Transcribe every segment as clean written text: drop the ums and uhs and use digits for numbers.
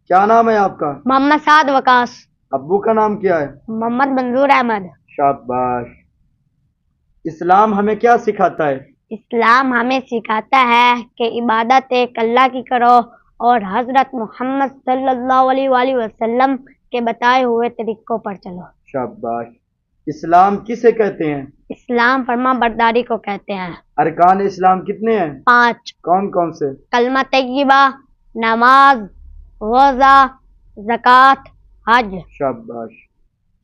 کیا نام ہے آپ کا؟ محمد سعد وقاص. ابو کا نام کیا ہے؟ محمد منظور احمد. شاباش. اسلام ہمیں کیا سکھاتا ہے؟ اسلام ہمیں سکھاتا ہے کہ عبادت ایک اللہ کی کرو اور حضرت محمد صلی اللہ علیہ وآلہ وسلم کے بتائے ہوئے طریقوں پر چلو. شاباش. اسلام کسے کہتے ہیں؟ اسلام فرما برداری کو کہتے ہیں. ارکان اسلام کتنے ہیں؟ 5. کون کون سے؟ کلمہ طیبہ، نماز، روزہ، زکوٰۃ، حج. شاباش.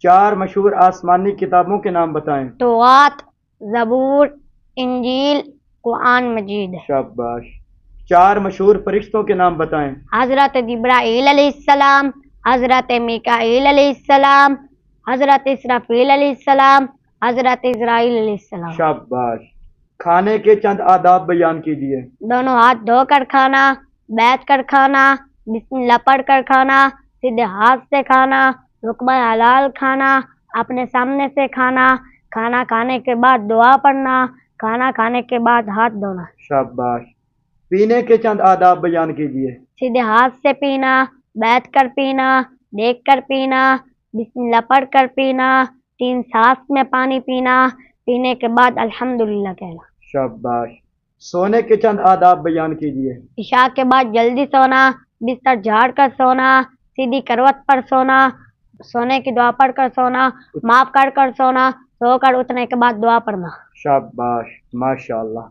4 مشہور آسمانی کتابوں کے نام بتائیں. توراۃ، زبور، انجیل، قرآن مجید. شاباش. 4 مشہور فرشتوں کے نام بتائیں. حضرت جبرائیل علیہ السلام، حضرت میکائیل علیہ السلام، حضرت اسرافیل علیہ السلام، حضرت اسرائیل علیہ السلام. شاباش. کھانے کے چند آداب بیان کیجیے. دونوں ہاتھ دھو کر کھانا، بیٹھ کر کھانا، بسم اللہ پڑھ کر کھانا، سیدھے ہاتھ سے کھانا، لقمہ حلال کھانا، اپنے سامنے سے کھانا، کھانا کھانے کے بعد دعا پڑھنا، کھانا کھانے کے بعد ہاتھ دھونا. شاباش. پینے کے چند آداب بیان کیجیے. سیدھے ہاتھ سے پینا، بیٹھ کر پینا، دیکھ کر پینا، بسم اللہ پڑھ کر پینا، 3 سانس میں پانی پینا، پینے کے بعد الحمدللہ کہنا. شاباش. سونے کے چند آداب بیان کیجیے. عشاء کے بعد جلدی سونا، بستر جھاڑ کر سونا، سیدھی کروٹ پر سونا، سونے کی دعا پڑھ کر سونا، معاف کر کر سونا، سو کر اٹھنے کے بعد دعا پڑھنا. شاباش. ماشاءاللہ.